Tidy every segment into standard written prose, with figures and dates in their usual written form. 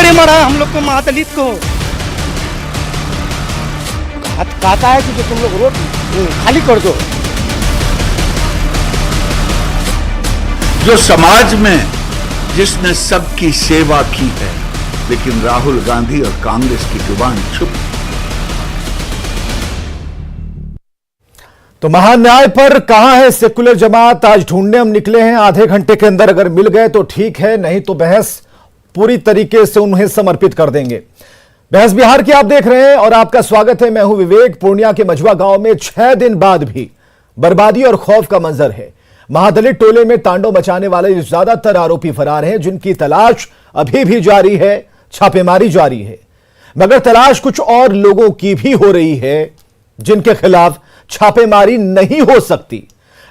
तड़े मरा हम लोग को, महादलित को। कहता है कि जो तुम लोग रोड खाली कर दो। जो समाज में जिसने सबकी सेवा की है, लेकिन राहुल गांधी और कांग्रेस की जुबान चुप। तो महान्याय पर कहां है सेकुलर जमात, आज ढूंढने हम निकले हैं। आधे घंटे के अंदर अगर मिल गए तो ठीक है, नहीं तो बहस पूरी तरीके से उन्हें समर्पित कर देंगे। बहस बिहार की आप देख रहे हैं और आपका स्वागत है। मैं हूं विवेक। पूर्णिया के मझवा गांव में 6 दिन बाद भी बर्बादी और खौफ का मंजर है। महादलित टोले में तांडव मचाने वाले ज्यादातर आरोपी फरार हैं, जिनकी तलाश अभी भी जारी है, छापेमारी जारी है। मगर तलाश कुछ और लोगों की भी हो रही है जिनके खिलाफ छापेमारी नहीं हो सकती।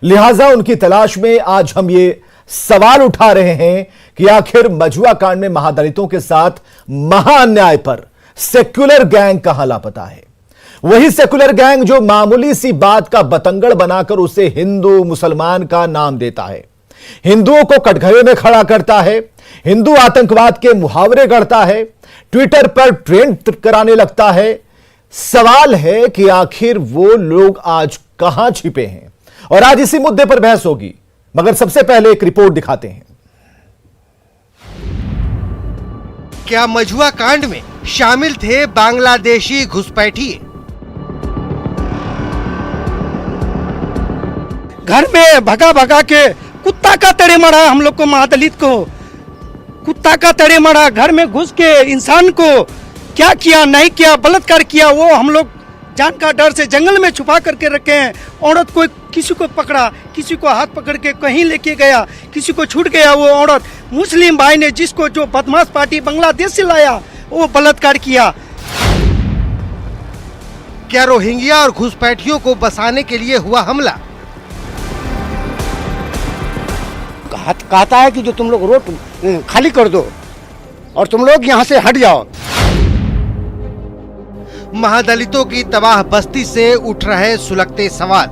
लिहाजा उनकी तलाश में आज हम ये सवाल उठा रहे हैं कि आखिर मझवा कांड में महादलितों के साथ महाअन्याय पर सेक्युलर गैंग कहां लापता है। वही सेक्युलर गैंग जो मामूली सी बात का बतंगड़ बनाकर उसे हिंदू मुसलमान का नाम देता है, हिंदुओं को कटघरे में खड़ा करता है, हिंदू आतंकवाद के मुहावरे गढ़ता है, ट्विटर पर ट्रेंड कराने लगता है। सवाल है कि आखिर वो लोग आज कहां छिपे हैं, और आज इसी मुद्दे पर बहस होगी। मगर सबसे पहले एक रिपोर्ट दिखाते हैं। क्या मझुआ कांड में शामिल थे बांग्लादेशी घुसपैठिए? घर में भगा भगा के कुत्ता का तड़े मरा हम लोग को, महादलित को। कुत्ता का तड़े मरा, घर में घुस के इंसान को क्या किया नहीं किया, बलात्कार किया, वो हम लोग जान का डर से जंगल में छुपा करके रखे हैं। औरत को किसी को पकड़ा, किसी को हाथ पकड़ के कहीं लेके गया, किसी को छूट गया। वो औरत मुस्लिम भाई ने जिसको जो बदमाश पार्टी बांग्लादेश से लाया, वो बलात्कार किया। क्या रोहिंग्या और घुसपैठियों को बसाने के लिए हुआ हमला? कहता है कि जो तुम लोग रोड खाली कर दो और तुम लोग यहां से हट जाओ। महादलितों की तबाह बस्ती से उठ रहे सुलगते सवाल।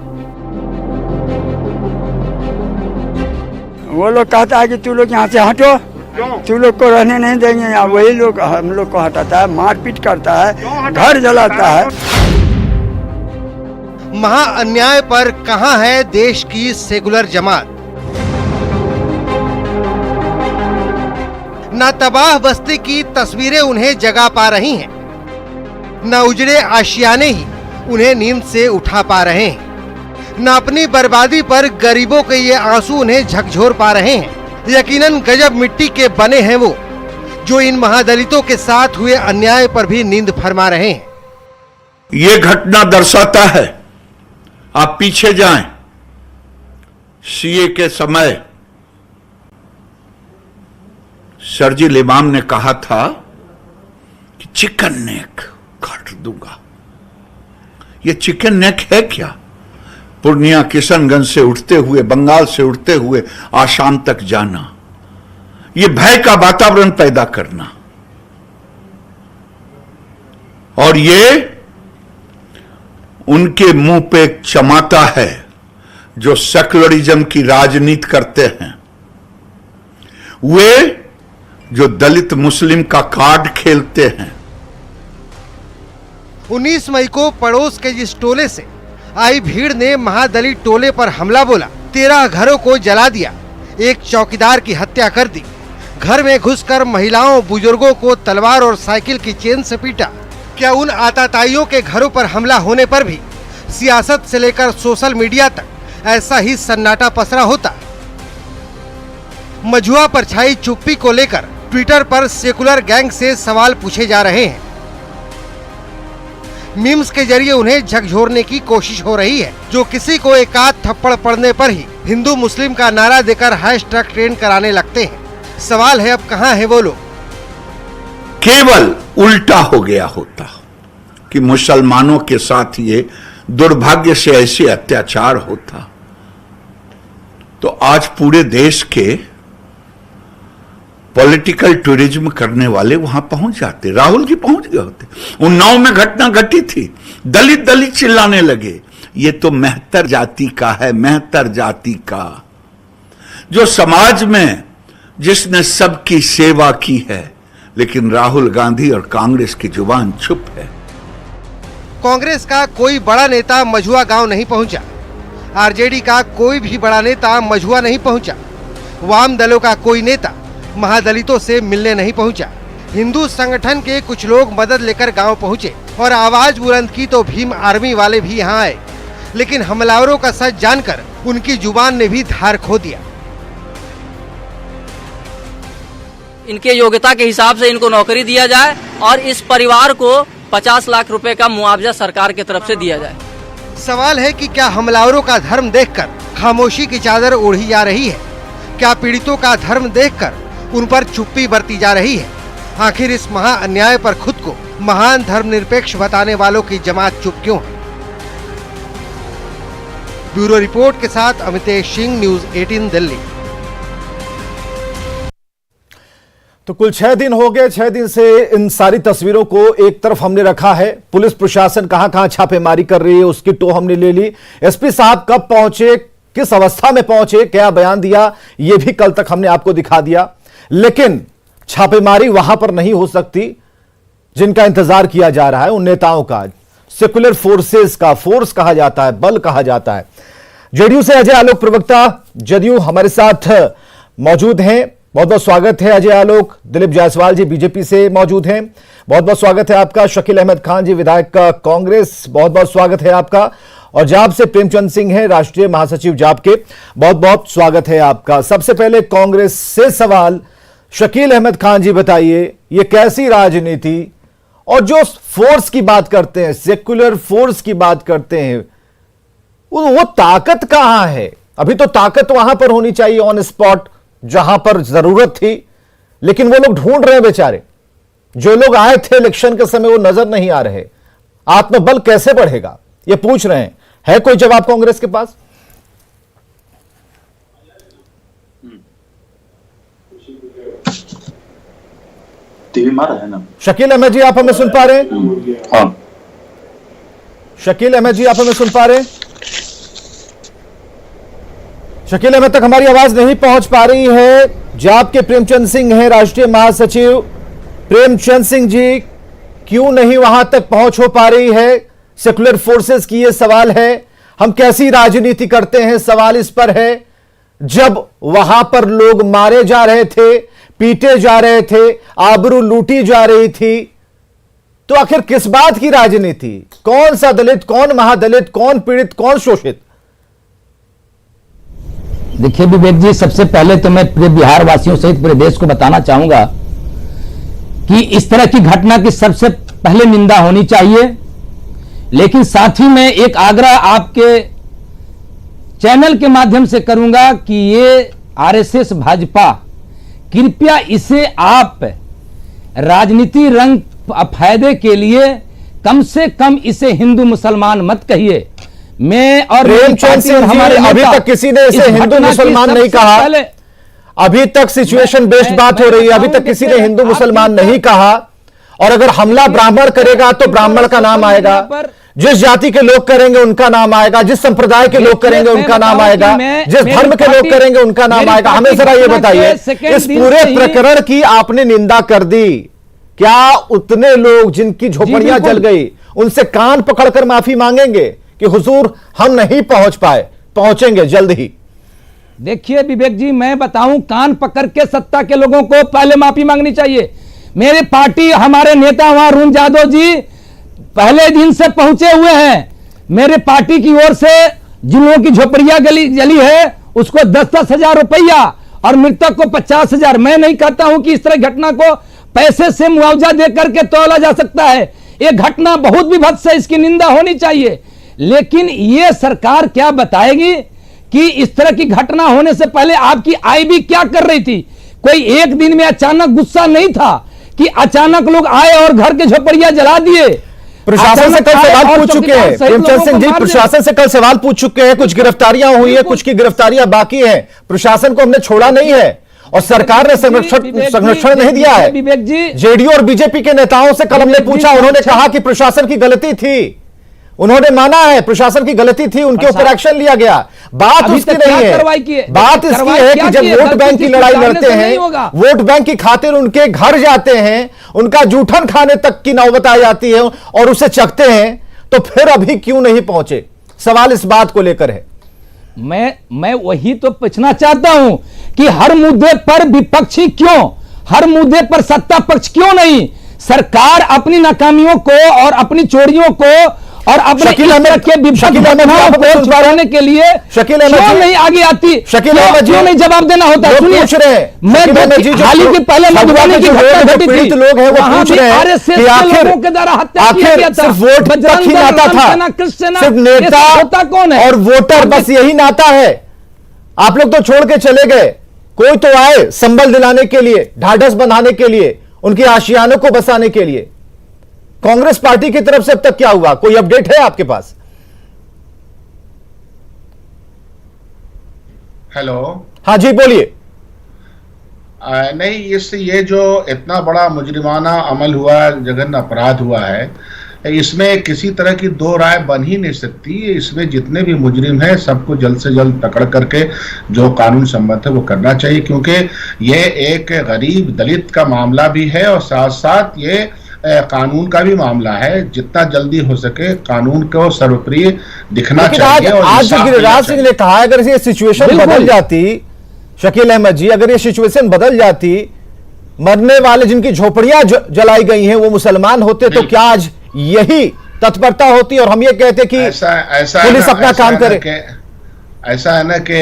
वो लोग कहता है कि तू लोग यहाँ से हटो, तू लोग को रहने नहीं देंगे यहाँ। वही लोग हम लोग को हटाता है, मारपीट करता है, घर जलाता है। महाअन्याय पर कहां है देश की सेकुलर जमात? न तबाह बस्ती की तस्वीरें उन्हें जगा पा रही हैं, न उजड़े आशियाने ही उन्हें नींद से उठा पा रहे हैं, न अपनी बर्बादी पर गरीबों के ये आंसू उन्हें झकझोर पा रहे हैं। यकीनन गजब मिट्टी के बने हैं वो, जो इन महादलितों के साथ हुए अन्याय पर भी नींद फरमा रहे हैं। ये घटना दर्शाता है, आप पीछे जाएं, सीए के समय शर्जील इमाम ने कहा था कि चिकन नेक काट दूंगा। ये चिकन नेक है क्या? पूर्णिया किशनगंज से उठते हुए, बंगाल से उठते हुए आसाम तक जाना, ये भय का वातावरण पैदा करना, और ये उनके मुंह पे एक चमाटा है जो सेकुलरिज्म की राजनीति करते हैं। वे जो दलित मुस्लिम का कार्ड खेलते हैं। 19 मई को पड़ोस के जिस टोले से आई भीड़ ने महादलित टोले पर हमला बोला, 13 घरों को जला दिया, एक चौकीदार की हत्या कर दी, घर में घुसकर महिलाओं बुजुर्गों को तलवार और साइकिल की चेन से पीटा। क्या उन आतताइयों के घरों पर हमला होने पर भी सियासत से लेकर सोशल मीडिया तक ऐसा ही सन्नाटा पसरा होता? मझुआ पर छाई चुप्पी को लेकर ट्विटर पर सेकुलर गैंग से सवाल पूछे जा रहे हैं। मीम्स के जरिए उन्हें झकझोरने की कोशिश हो रही है, जो किसी को एक आध थप्पड़ पड़ने पर ही हिंदू मुस्लिम का नारा देकर हैशटैग ट्रेंड कराने लगते हैं। सवाल है, अब कहां है वो लोग? केवल उल्टा हो गया होता कि मुसलमानों के साथ ये दुर्भाग्य से ऐसे अत्याचार होता, तो आज पूरे देश के पॉलिटिकल टूरिज्म करने वाले वहां पहुंच जाते, राहुल जी पहुंच गए होते। उन्नाव में घटना घटी थी, दलित दलित चिल्लाने लगे, ये तो मेहतर जाति का है, मेहतर जाति का। जो समाज में जिसने सबकी सेवा की है, लेकिन राहुल गांधी और कांग्रेस की जुबान चुप है। कांग्रेस का कोई बड़ा नेता मझुआ गांव नहीं पहुंचा, आरजेडी का कोई भी बड़ा नेता मझुआ नहीं पहुंचा, वाम दलों का कोई नेता महादलितों से मिलने नहीं पहुंचा। हिंदू संगठन के कुछ लोग मदद लेकर गांव पहुंचे और आवाज बुलंद की तो भीम आर्मी वाले भी यहां आए, लेकिन हमलावरों का सच जानकर उनकी जुबान ने भी धार खो दिया। इनके योग्यता के हिसाब से इनको नौकरी दिया जाए और इस परिवार को 50 लाख रुपए का मुआवजा सरकार की तरफ से दिया जाए। सवाल है कि क्या हमलावरों का धर्म देखकर खामोशी की चादर ओढ़ी जा रही है? क्या पीड़ितों का धर्म देखकर उन पर चुप्पी बरती जा रही है? आखिर इस महा अन्याय पर खुद को महान धर्मनिरपेक्ष बताने वालों की जमात चुप क्यों है? ब्यूरो रिपोर्ट के साथ अमितेश सिंह, न्यूज़ 18 दिल्ली। तो कुल 6 दिन हो गए। 6 दिन से इन सारी तस्वीरों को एक तरफ हमने रखा है। पुलिस प्रशासन कहां छापेमारी कर रही है उसकी टो हमने ले ली। एसपी साहब कब पहुंचे, किस अवस्था में पहुंचे, क्या बयान दिया, यह भी कल तक हमने आपको दिखा दिया। लेकिन छापेमारी वहां पर नहीं हो सकती जिनका इंतजार किया जा रहा है, उन नेताओं का, सेकुलर फोर्सेस का, फोर्स कहा जाता है, बल कहा जाता है। जेडीयू से अजय आलोक, प्रवक्ता जदयू, हमारे साथ मौजूद हैं। बहुत बहुत स्वागत है अजय आलोक। दिलीप जायसवाल जी बीजेपी से मौजूद हैं, बहुत बहुत स्वागत है आपका। शकील अहमद खान जी विधायक कांग्रेस, बहुत बहुत स्वागत है आपका। और जाप से प्रेमचंद सिंह है राष्ट्रीय महासचिव जाप के, बहुत बहुत स्वागत है आपका। सबसे पहले कांग्रेस से सवाल, शकील अहमद खान जी बताइए, ये कैसी राजनीति, और जो फोर्स की बात करते हैं, सेकुलर फोर्स की बात करते हैं, वो ताकत कहां है? अभी तो ताकत वहां पर होनी चाहिए ऑन स्पॉट जहां पर जरूरत थी, लेकिन वो लोग ढूंढ रहे हैं बेचारे। जो लोग आए थे इलेक्शन के समय वो नजर नहीं आ रहे। आत्मबल कैसे बढ़ेगा ये पूछ रहे हैं। है कोई जवाब कांग्रेस के पास? टीवी मारा है ना। शकील अहमद जी आप हमें सुन पा रहे हैं? हाँ। शकील अहमद जी आप हमें सुन पा रहे हैं? शकील अहमद तक हमारी आवाज नहीं पहुंच पा रही है। जाप के प्रेमचंद सिंह हैं राष्ट्रीय महासचिव। प्रेमचंद सिंह जी, क्यों नहीं वहां तक पहुंच हो पा रही है? सेकुलर फोर्सेस की ये सवाल है। हम कैसी राजनीति करते हैं, सवाल इस पर है। जब वहां पर लोग मारे जा रहे थे, पीटे जा रहे थे, आबरू लूटी जा रही थी, तो आखिर किस बात की राजनीति? कौन सा दलित, कौन महादलित, कौन पीड़ित, कौन शोषित? देखिए विवेक जी, सबसे पहले तो मैं पूरे बिहार वासियों सहित पूरे देश को बताना चाहूंगा कि इस तरह की घटना की सबसे पहले निंदा होनी चाहिए। लेकिन साथ ही मैं एक आग्रह आपके चैनल के माध्यम से करूंगा कि ये आरएसएस भाजपा, कृपया इसे आप राजनीति रंग फायदे के लिए कम से कम इसे हिंदू मुसलमान मत कहिए। मैं और प्रेमचंद सिंह हमारे अभी तक किसी ने इसे हिंदू मुसलमान नहीं कहा। अभी तक सिचुएशन बेस्ड बात हो रही है, अभी तक किसी ने हिंदू मुसलमान नहीं कहा। और अगर हमला ब्राह्मण करेगा तो ब्राह्मण का नाम आएगा, जिस जाति के लोग करेंगे उनका नाम आएगा, जिस संप्रदाय के लोग करेंगे उनका नाम आएगा, जिस धर्म के लोग करेंगे उनका नाम आएगा। हमें जरा ये बताइए, इस पूरे प्रकरण की आपने निंदा कर दी, क्या उतने लोग जिनकी झोपड़ियां जल गई उनसे कान पकड़कर माफी मांगेंगे कि हुजूर हम नहीं पहुंच पाए, पहुंचेंगे जल्द ही? देखिए विवेक जी, मैं बताऊं, कान पकड़ के सत्ता के लोगों को पहले माफी मांगनी चाहिए। मेरी पार्टी, हमारे नेता वहां अरुण यादव जी पहले दिन से पहुंचे हुए हैं। मेरे पार्टी की ओर से जिन लोगों की झोपड़ियां जली है उसको 10-10 हजार रुपया और मृतक को 50 हजार। मैं नहीं कहता हूं कि इस तरह घटना को पैसे से मुआवजा दे करके तौला जा सकता है। यह घटना बहुत विभत्स है, इसकी निंदा होनी चाहिए। लेकिन यह सरकार क्या बताएगी कि इस तरह की घटना होने से पहले आपकी आईबी क्या कर रही थी? कोई एक दिन में अचानक गुस्सा नहीं था कि अचानक लोग आए और घर के झोपड़ियां जला दिए। प्रशासन से कल सवाल पूछ चुके हैं प्रेमचंद सिंह जी, प्रशासन से कल सवाल पूछ चुके हैं। कुछ गिरफ्तारियां हुई है, कुछ की गिरफ्तारियां बाकी हैं। प्रशासन को हमने छोड़ा नहीं है और सरकार ने संरक्षण नहीं दिया है। जेडीयू और बीजेपी के नेताओं से कल हमने पूछा, उन्होंने कहा कि प्रशासन की गलती थी, उन्होंने माना है प्रशासन की गलती थी, उनके ऊपर एक्शन लिया गया। बात उसकी नहीं है, बात इसकी है कि जब वोट बैंक की लड़ाई लड़ते हैं, वोट बैंक की खातिर उनके घर जाते हैं, उनका जूठन खाने तक की नौबत आ जाती है और उसे चखते हैं, तो फिर अभी क्यों नहीं पहुंचे? सवाल इस बात को लेकर है। मैं वही तो पूछना चाहता हूं कि हर मुद्दे पर विपक्षी क्यों, हर मुद्दे पर सत्ता पक्ष क्यों नहीं? सरकार अपनी नाकामियों को और अपनी चोरियों को और अपने के छुड़ाने के लिए शकील अहमद नहीं आगे आती? शकील अहमद क्यों नहीं जवाब देना होता? सुनिए, मैं हाल ही के पहले मधुबनी की घटना घटी थी, लोग हैं वो पूछ रहे हैं कि आखिर के द्वारा हत्या किया गया था। सिर्फ वोट तक ही नाता था, सिर्फ नेता कौन है और वोटर, बस यही नाता है। आप लोग तो छोड़ के चले गए, कोई तो आए संबल दिलाने के लिए, ढाढ़स बंधाने के लिए, उनके आशियानों को बसाने के लिए। कांग्रेस पार्टी की तरफ से अब तक क्या हुआ? कोई अपडेट है आपके पास? हेलो, हाँ जी बोलिए। नहीं, ये जो इतना बड़ा मुजरिमाना अमल हुआ, जघन्य अपराध हुआ है, इसमें किसी तरह की दो राय बन ही नहीं सकती। इसमें जितने भी मुजरिम हैं सबको जल्द से जल्द पकड़ करके जो कानून सम्मत है वो करना चाहिए, क्योंकि ये एक गरीब दलित का मामला भी है और साथ साथ ये कानून का भी मामला है। जितना जल्दी हो सके कानून को सर्वप्रिय दिखना चाहिए। आज जो गिरिराज सिंह ने कहा, अगर ये सिचुएशन बदल जाती, शकील अहमद जी, अगर ये सिचुएशन बदल जाती, मरने वाले जिनकी झोपड़ियां जलाई गई हैं वो मुसलमान होते, तो क्या आज यही तत्परता होती और हम ये कहते कि पुलिस अपना काम करे? ऐसा है ना कि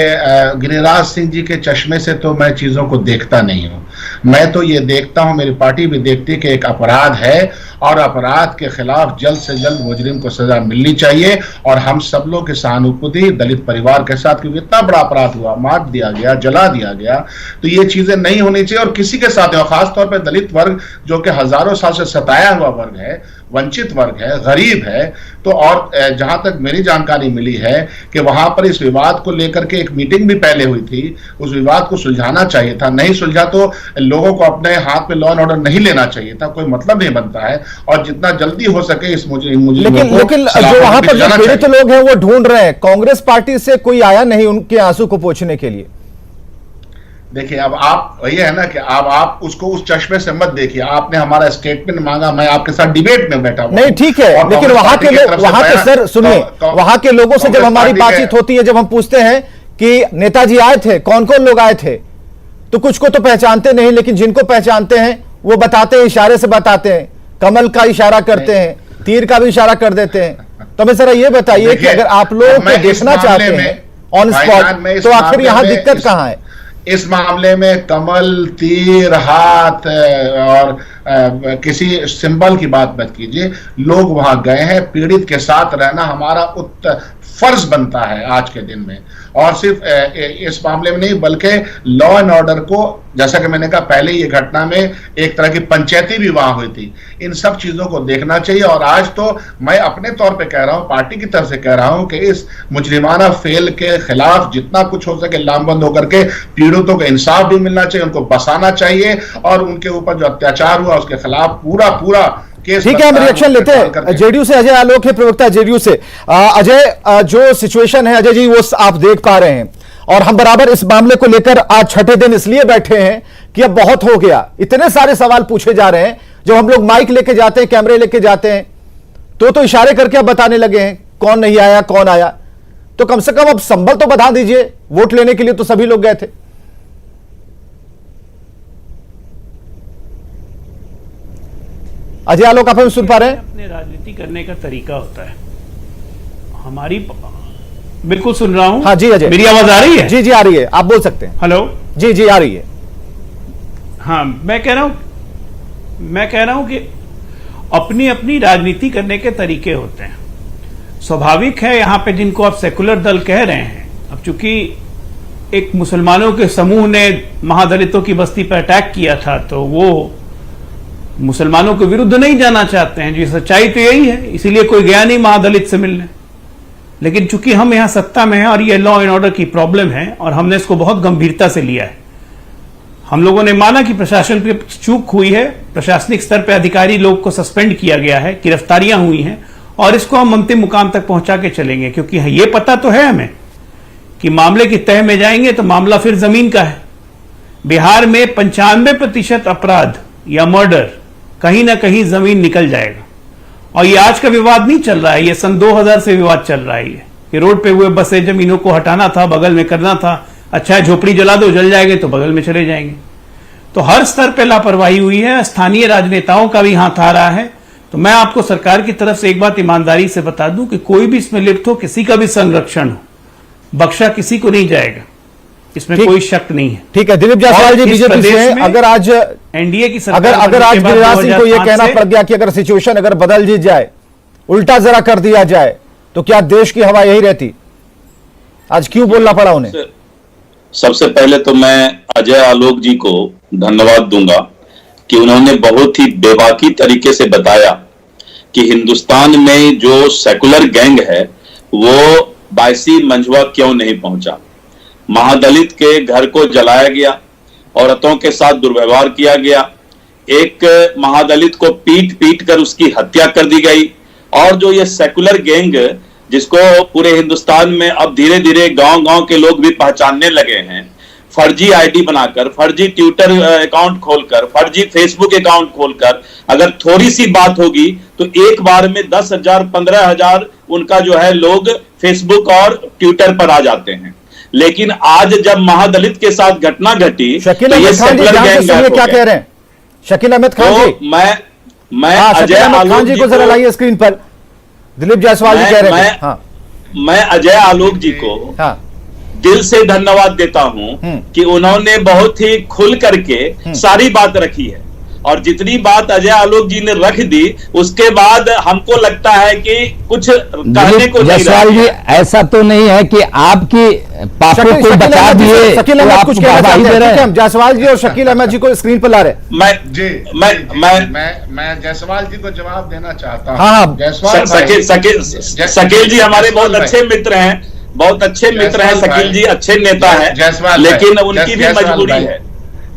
गिरिराज सिंह जी के चश्मे से तो मैं चीजों को देखता नहीं हूं। मैं तो ये देखता हूं, मेरी पार्टी भी देखती है कि एक अपराध है और अपराध के खिलाफ जल्द से जल्द मुजरिम को सजा मिलनी चाहिए। और हम सब लोग की सहानुभूति दलित परिवार के साथ, क्योंकि इतना बड़ा अपराध हुआ, मार दिया गया, जला दिया गया, तो ये चीजें नहीं होनी चाहिए। और किसी के साथ, और खासतौर पर दलित वर्ग जो कि हजारों साल से सताया हुआ वर्ग है, वंचित वर्ग है, गरीब है, तो और जहां तक मेरी जानकारी मिली है कि वहां पर इस विवाद को लेकर के एक मीटिंग भी पहले हुई थी। उस विवाद को सुलझाना चाहिए था, नहीं सुलझा तो लोगों को अपने हाथ में लॉ एंड ऑर्डर नहीं लेना चाहिए था, कोई मतलब नहीं बनता है। और जितना जल्दी हो सके इस मुजरिम लेकिन जो वहां पर जो पीड़ित लोग हैं वो ढूंढ रहे हैं, कांग्रेस पार्टी से कोई आया नहीं उनके आंसू को पोंछने के लिए। देखिए, अब आप वही है ना कि आप उसको उस चश्मे से मत देखिए। आपने हमारा स्टेटमेंट मांगा, मैं आपके साथ डिबेट में बैठा हूं। नहीं ठीक है, लेकिन वहां के लोग, वहां के सर सुनिए, वहां के लोगों से जब हमारी बातचीत होती है, जब हम पूछते हैं कि नेताजी आए थे, कौन कौन लोग आए थे, तो कुछ को तो पहचानते नहीं, लेकिन जिनको पहचानते हैं वो बताते हैं, इशारे से बताते हैं, कमल का इशारा करते हैं, तीर का भी इशारा कर देते हैं। तो हमें जरा ये बताइए कि अगर आप लोग देखना चाहते हैं ऑन स्पॉट, तो आखिर यहां दिक्कत कहां है? इस मामले में कमल, तीर, हाथ और किसी सिंबल की बात मत कीजिए। लोग वहां गए हैं, पीड़ित के साथ रहना हमारा फर्ज बनता है आज के दिन में। और सिर्फ इस मामले में नहीं, बल्कि लॉ एंड ऑर्डर को, जैसा कि मैंने कहा पहले, ये घटना में एक तरह की पंचायती भी वहां हुई थी, इन सब चीजों को देखना चाहिए। और आज तो मैं अपने तौर पे कह रहा हूं, पार्टी की तरफ से कह रहा हूं कि इस मुजरिमाना फेल के खिलाफ जितना कुछ हो सके लामबंद होकर के पीड़ितों को इंसाफ भी मिलना चाहिए, उनको बसाना चाहिए और उनके ऊपर जो अत्याचार हुआ उसके खिलाफ पूरा ठीक है। हम रिएक्शन लेते हैं जेडीयू से। अजय आलोक है प्रवक्ता जेडीयू से। अजय, जो सिचुएशन है अजय जी वो आप देख पा रहे हैं, और हम बराबर इस मामले को लेकर आज छठे दिन इसलिए बैठे हैं कि अब बहुत हो गया, इतने सारे सवाल पूछे जा रहे हैं। जब हम लोग माइक लेके जाते हैं, कैमरे लेके जाते हैं, तो इशारे करके अब बताने लगे हैं कौन नहीं आया, कौन आया। तो कम से कम अब संबल तो बता दीजिए, वोट लेने के लिए तो सभी लोग गए थे। अजय आलोक, आप हमें सुन पा रहे हैं? अपने राजनीति करने का तरीका होता है हमारी। बिल्कुल सुन रहा हूं। हाँ जी अजय, मेरी आवाज आ रही है? जी आ रही है, आप बोल सकते हैं। हेलो, जी आ रही है। हाँ, मैं कह रहा हूं कि अपनी अपनी राजनीति करने के तरीके होते हैं। स्वाभाविक है यहां पे जिनको आप सेकुलर दल कह रहे हैं, अब चूंकि एक मुसलमानों के समूह ने महादलितों की बस्ती पर अटैक किया था, तो वो मुसलमानों के विरुद्ध नहीं जाना चाहते हैं। जी, सच्चाई तो यही है, इसीलिए कोई गया नहीं महादलित से मिलने। लेकिन चूंकि हम यहां सत्ता में हैं और ये लॉ एंड ऑर्डर की प्रॉब्लम है और हमने इसको बहुत गंभीरता से लिया है, हम लोगों ने माना कि प्रशासन पे चूक हुई है, प्रशासनिक स्तर पर अधिकारी लोग को सस्पेंड किया गया है, गिरफ्तारियां हुई हैं और इसको हम अंतिम मुकाम तक पहुंचा के चलेंगे, क्योंकि ये पता तो है हमें कि मामले की तह में जाएंगे तो मामला फिर जमीन का है। बिहार में 95% अपराध या मर्डर कहीं ना कहीं जमीन निकल जाएगा। और ये आज का विवाद नहीं चल रहा है, ये सन 2000 से विवाद चल रहा है कि रोड पे हुए बसे जमीनों को हटाना था, बगल में करना था। अच्छा है झोपड़ी जला दो, जल जाएंगे तो बगल में चले जाएंगे। तो हर स्तर पे लापरवाही हुई है, स्थानीय राजनेताओं का भी हाथ आ रहा है। तो मैं आपको सरकार की तरफ से एक बात ईमानदारी से बता दूं कि कोई भी इसमें लिप्त हो, किसी का भी संरक्षण हो, बख्शा किसी को नहीं जाएगा, इसमें कोई शक नहीं है। ठीक है, दिलीप जायसवाल जी बीजेपी से, अगर आज एनडीए की सरकार अगर आज गिरिराज सिंह को यह कहना पड़ गया कि अगर सिचुएशन अगर बदल दी जाए, उल्टा जरा कर दिया जाए, तो क्या देश की हवा यही रहती? आज क्यों बोलना पड़ा उन्हें? सबसे पहले तो मैं अजय आलोक जी को धन्यवाद दूंगा कि उन्होंने बहुत ही बेबाकी तरीके से बताया कि हिंदुस्तान में जो सेकुलर गैंग है वो बायसी मंझुआ क्यों नहीं पहुंचा। महादलित के घर को जलाया गया, औरतों के साथ दुर्व्यवहार किया गया, एक महादलित को पीट पीट कर उसकी हत्या कर दी गई। और जो ये सेकुलर गैंग जिसको पूरे हिंदुस्तान में अब धीरे धीरे गांव गांव के लोग भी पहचानने लगे हैं, फर्जी आईडी बनाकर, फर्जी ट्विटर अकाउंट खोलकर, फर्जी फेसबुक अकाउंट खोलकर अगर थोड़ी सी बात होगी तो एक बार में 10,000 15,000 उनका जो है लोग फेसबुक और ट्विटर पर आ जाते हैं। लेकिन आज जब महादलित के साथ घटना घटी शकील अहमद खान जी क्या कह रहे हैं? शकील अहमद खान जी, मैं अजय आलोक जी को जरा लाइए स्क्रीन पर। दिलीप जायसवाल जी कह रहे हैं। मैं अजय आलोक जी को दिल से धन्यवाद देता हूं कि उन्होंने बहुत ही खुल करके सारी बात रखी है। और जितनी बात अजय आलोक जी ने रख दी उसके बाद हमको लगता है कि कुछ कहने को नहीं। जायसवाल जी, ऐसा तो नहीं है कि आपकी पापों को बचा दिए। शकील अहमद कुछ कहना चाहते हैं? हम जायसवाल जी और शकील अहमद जी को स्क्रीन पर ला रहे हैं। मैं जायसवाल जी को जवाब देना चाहता हूँ। हाँ, शकील जी हमारे बहुत अच्छे मित्र हैं, बहुत अच्छे मित्र हैं शकील जी, अच्छे नेता हैं, लेकिन उनकी भी मजबूरी है।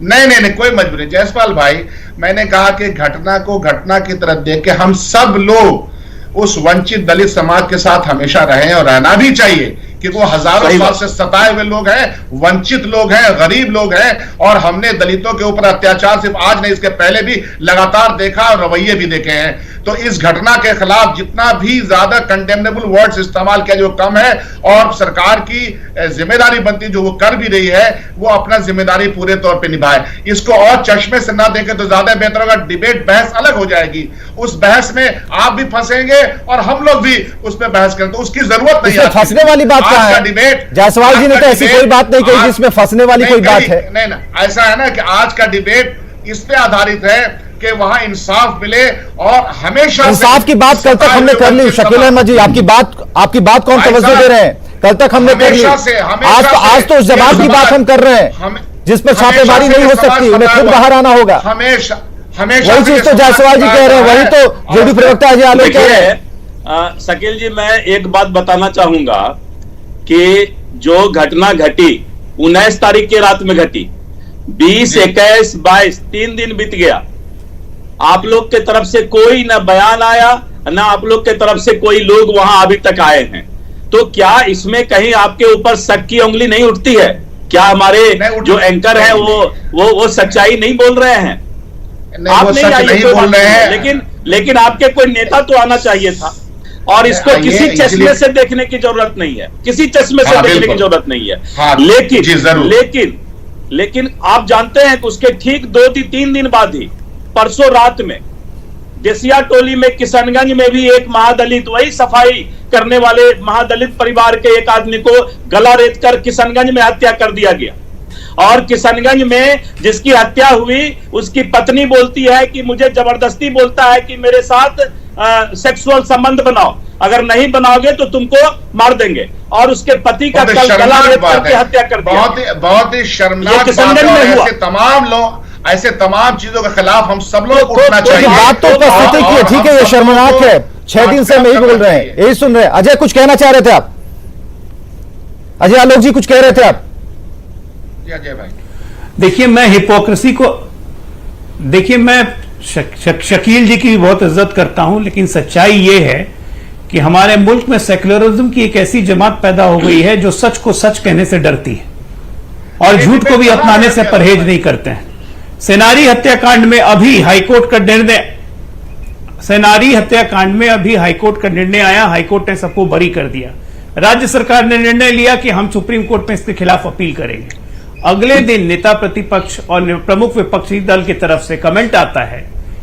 नहीं, कोई मजबूरी। जायसवाल भाई, मैंने कहा कि घटना को घटना की तरह देख के हम सब लोग उस वंचित दलित समाज के साथ हमेशा रहे और रहना भी चाहिए, कि वो हजारों साल से सताए हुए लोग हैं, वंचित लोग हैं, गरीब लोग हैं। और हमने दलितों के ऊपर अत्याचार सिर्फ आज नहीं, इसके पहले भी लगातार देखा और रवैये भी देखे हैं। तो इस घटना के खिलाफ जितना भी ज्यादा कंडेमनेबल वर्ड्स इस्तेमाल किया जो कम है, और सरकार की जिम्मेदारी बनती जो वो कर भी रही है, वो अपना जिम्मेदारी पूरे तौर पे निभाए। इसको और चश्मे से ना देखें तो ज्यादा बेहतर होगा। डिबेट, बहस अलग हो जाएगी, उस बहस में आप भी फंसेंगे और हम लोग भी उसमें बहस करें, तो उसकी जरूरत नहीं है। फंसने वाली बात क्या है? डिबेट जायसवाल जी ने तो ऐसी कोई बात नहीं कही जिसमें फंसने वाली कोई बात है। नहीं ना, ऐसा है ना कि आज का डिबेट इस पे आधारित है कि वहां इंसाफ मिले। और हमेशा इंसाफ की बात कल तक हमने कर ली। शकील अहमद जी, आपकी बात कौन तवज्जो दे रहे हैं? कल तक हमने कर ली। आज तो उस जवाब की बात हम कर रहे हैं जिस पर छापेमारी नहीं हो सकती, उन्हें खुद बाहर आना होगा। हमेशा वही चीज तो जायसवाल जी कह रहे हैं, वही तो जेडी प्रवक्ता अजय आलोक कह रहे हैं। शकील जी, मैं एक बात बताना चाहूंगा कि जो घटना घटी 19 तारीख की रात में घटी, 20, 21, 22 3 दिन बीत गया, आप लोग के तरफ से कोई ना बयान आया, ना आप लोग के तरफ से कोई लोग वहां अभी तक आए हैं। तो क्या इसमें कहीं आपके ऊपर शक की उंगली नहीं उठती है? क्या हमारे जो एंकर हैं वो सच्चाई नहीं बोल रहे हैं? आप नहीं आइए बोल रहे हैं, लेकिन आपके कोई नेता तो आना चाहिए था। और इसको किसी चश्मे से देखने की जरूरत नहीं है, किसी चश्मे से देखने की जरूरत नहीं है। लेकिन आप जानते हैं कि उसके ठीक 2-3 दिन बाद ही परसों रात में देसिया टोली में किशनगंज में भी एक महादलित, वही सफाई करने वाले महादलित परिवार के एक आदमी को गला रेत कर किशनगंज में हत्या कर दिया गया। और किशनगंज में जिसकी हत्या हुई उसकी पत्नी बोलती है कि मुझे जबरदस्ती बोलता है कि मेरे साथ सेक्सुअल संबंध बनाओ, अगर नहीं बनाओगे तो तुमको मार देंगे। और उसके पति का गला रेत करके हत्या कर दिया। बहुत ही शर्मनाक बात है। ऐसे तमाम लोग, ऐसे तमाम चीजों के खिलाफ हम सब लोग उठना चाहिए। बात तो उपस्थिति की है, ठीक है, ये शर्मनाक है। 6 दिन से हम यही बोल रहे हैं, यही सुन रहे हैं। अजय कुछ कहना चाह रहे थे आप? अजय आलोक जी कुछ कह रहे थे आप? अजय भाई, देखिए, मैं हिपोक्रेसी को, देखिए, मैं शकील जी की भी बहुत इज्जत करता हूं, लेकिन सच्चाई ये है कि हमारे मुल्क में सेक्युलरिज्म की एक ऐसी जमात पैदा हो गई है जो सच को सच कहने से डरती है और झूठ को भी अपनाने से परहेज नहीं करते हैं। सेनारी हत्याकांड में अभी हाईकोर्ट का निर्णय आया, हाईकोर्ट ने सबको बरी कर दिया। राज्य सरकार ने निर्णय लिया कि हम सुप्रीम कोर्ट में इसके खिलाफ अपील करेंगे। अगले दिन नेता प्रतिपक्ष और प्रमुख विपक्षी दल की तरफ से कमेंट आता है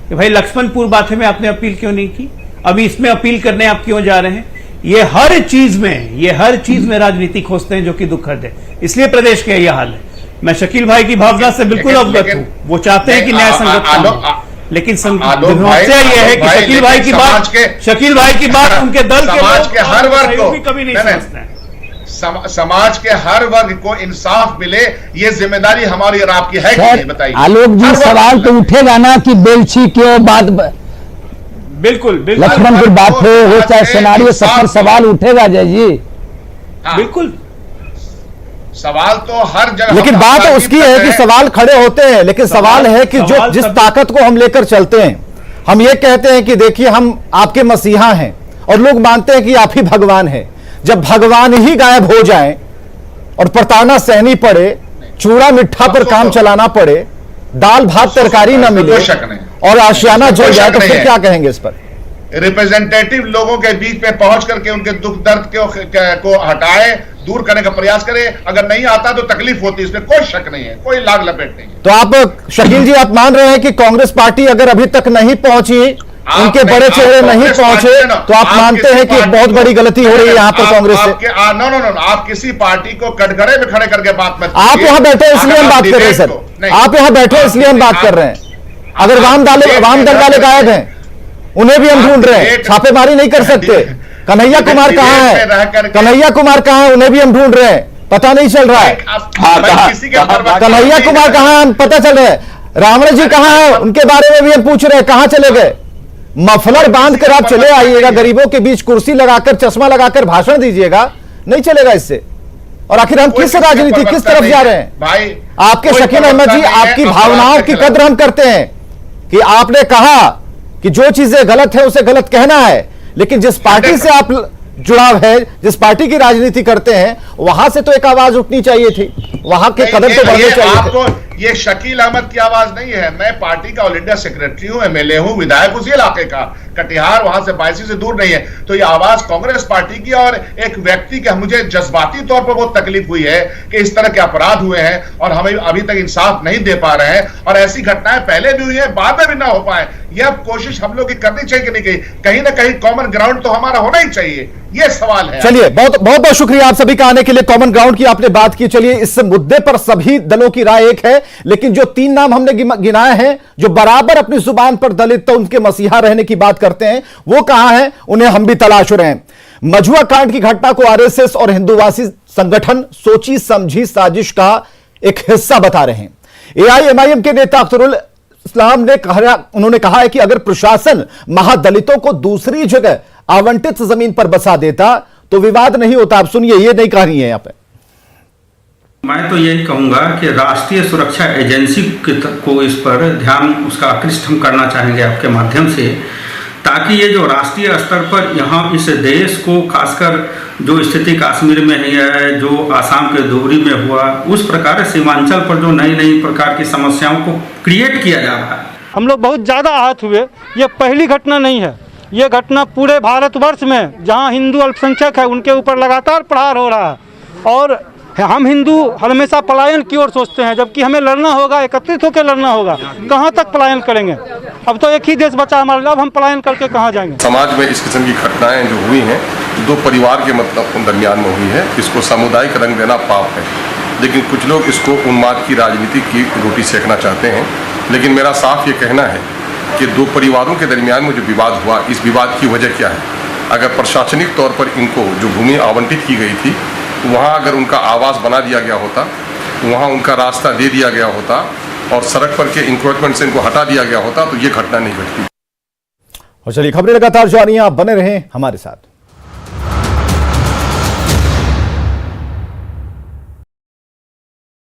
कि भाई लक्ष्मणपुर बाथे में आपने अपील क्यों नहीं की, अभी इसमें अपील करने आप क्यों जा रहे हैं। ये हर चीज में राजनीति खोजते हैं, जो कि दुखद है। इसलिए प्रदेश का यह हाल है। मैं शकील भाई की भावना से बिल्कुल अवगत हूं, वो चाहते हैं कि न्याय संगत हो, लेकिन समस्या यह है कि शकील भाई की बात उनके दल के हर वर्ग को कभी नहीं समझते हैं। समाज के हर वर्ग को इंसाफ मिले, ये जिम्मेदारी हमारी और आपकी है कि नहीं, बताइए। आलोक जी, सवाल तो उठेगा ना कि बेलछी क्यों बात, बिल्कुल लक्ष्मणपुर बात हो चाहे सिनेरियो, सवाल उठेगा जय जी। बिल्कुल सवाल तो हर जगह, लेकिन बात उसकी है कि सवाल खड़े होते हैं, लेकिन सवाल है कि जो जिस ताकत को हम लेकर चलते हैं, हम ये कहते हैं कि देखिए हम आपके मसीहा हैं, और लोग मानते हैं कि आप ही भगवान हैं। जब भगवान ही गायब हो जाए और प्रताड़ना सहनी पड़े, चूड़ा मिठा पर काम चलाना पड़े, दाल भात तरकारी न मिले और आशियाना जल जाए, तो फिर क्या कहेंगे इस पर? रिप्रेजेंटेटिव लोगों के बीच में पहुंच करके उनके दुख दर्द को हटाए, दूर करने का प्रयास करे। अगर नहीं आता तो तकलीफ होती, इसमें कोई शक नहीं है, कोई लाग लपेट नहीं है। तो आप शकील जी, आप मान रहे हैं कि कांग्रेस पार्टी अगर अभी तक नहीं पहुंची, उनके बड़े चेहरे नहीं पहुंचे, तो आप मानते हैं कि बहुत बड़ी गलती हो रही है यहाँ पर कांग्रेस से? नो, आप किसी पार्टी को कटघरे में खड़े करके बात मत कीजिए। आप यहाँ बैठे इसलिए हम बात कर रहे हैं सर, आप यहाँ बैठे इसलिए हम बात कर रहे हैं। अगर वाम दल वाले गायब हैं, उन्हें भी हम ढूंढ रहे हैं, छापेमारी नहीं कर सकते। कन्हैया कुमार कहाँ है? कन्हैया कुमार कहाँ है? उन्हें भी हम ढूंढ रहे हैं, पता नहीं चल रहा है। कन्हैया कुमार कहाँ है? पता चल रहा है। रावण जी कहाँ है? उनके बारे में भी हम पूछ रहे हैं, कहाँ चले गए? मफलर बांध कर आप चले आइएगा, गरीबों के बीच कुर्सी लगाकर, चश्मा लगाकर भाषण दीजिएगा, नहीं चलेगा इससे। और आखिर हम किस राजनीति, किस तरफ जा रहे हैं? भाई आपके शकील अहमद जी, आपकी भावनाओं की कद्र हम करते हैं कि आपने कहा कि जो चीजें गलत है उसे गलत कहना है, लेकिन जिस पार्टी से आप जुड़ाव है, जिस पार्टी की राजनीति करते हैं, वहां से तो एक आवाज उठनी चाहिए थी, वहां के कदम तो बढ़ने चाहिए थे। ये शकील अहमद की आवाज नहीं है। मैं पार्टी का ऑल इंडिया सेक्रेटरी हूं, एमएलए हूं, विधायक उसी इलाके का, कटिहार, वहां से 22 से दूर नहीं है। तो ये आवाज कांग्रेस पार्टी की और एक व्यक्ति के, मुझे जज्बाती तौर पर बहुत तकलीफ हुई है कि इस तरह के अपराध हुए हैं और हमें अभी तक इंसाफ नहीं दे पा रहे हैं, और ऐसी घटनाएं पहले भी हुई है, बाद में भी ना हो पाए। यह कोशिश हम लोग की करनी चाहिए कि नहीं, कहीं ना कहीं कॉमन ग्राउंड तो हमारा होना ही चाहिए, ये सवाल है। चलिए, बहुत बहुत शुक्रिया आप सभी का आने के लिए। कॉमन ग्राउंड की आपने बात की। चलिए, इस मुद्दे पर सभी दलों की राय एक है, लेकिन जो 3 नाम हमने गिनाए हैं, जो बराबर अपनी जुबान पर दलित तो उनके मसीहा रहने की बात करते हैं, वो कहां हैं, उन्हें हम भी तलाश रहे हैं। मझुआ कांड की घटना को आरएसएस और हिंदूवासी संगठन सोची समझी साजिश का एक हिस्सा बता रहे हैं। एआईएमआईएम के नेता अख्तरुल इस्लाम ने कहा, उन्होंने कहा है कि अगर प्रशासन महादलितों को दूसरी जगह आवंटित जमीन पर बसा देता तो विवाद नहीं होता। आप सुनिए, ये नहीं कह रही है यहां पे। मैं तो यही कहूंगा कि राष्ट्रीय सुरक्षा एजेंसी को इस पर ध्यान उसका आकृष्ट हम करना चाहेंगे आपके माध्यम से, ताकि ये जो राष्ट्रीय स्तर पर यहाँ इस देश को, खासकर जो स्थिति कश्मीर में है, जो आसाम के धुबरी में हुआ, उस प्रकार सीमांचल पर जो नई नई प्रकार की समस्याओं को क्रिएट किया जा रहा है। हम लोग बहुत ज़्यादा आहत हुए। ये पहली घटना नहीं है, ये घटना पूरे भारतवर्ष में जहाँ हिंदू अल्पसंख्यक है उनके ऊपर लगातार प्रहार हो रहा है। और हम हिंदू हमेशा पलायन की ओर सोचते हैं, जबकि हमें लड़ना होगा, एकत्रित होकर लड़ना होगा। कहाँ तक पलायन करेंगे? अब तो एक ही देश बचा हमारे लिए, अब हम पलायन करके कहाँ जाएंगे? समाज में इस किस्म की घटनाएं जो हुई हैं, 2 परिवार के मतलब दरमियान में हुई है, इसको सामुदायिक रंग देना पाप है, लेकिन कुछ लोग इसको उन्माद की राजनीति की रोटी सेकना चाहते हैं। लेकिन मेरा साफ ये कहना है कि 2 परिवारों के दरमियान में जो विवाद हुआ, इस विवाद की वजह क्या है? अगर प्रशासनिक तौर पर इनको जो भूमि आवंटित की गई थी, वहाँ अगर उनका आवास बना दिया गया होता, वहाँ उनका रास्ता दे दिया गया होता और सड़क पर के इंक्रोचमेंट से इनको हटा दिया गया होता, तो ये घटना नहीं घटती। और चलिए, खबरें लगातार जारी हैं, आप बने रहें हमारे साथ।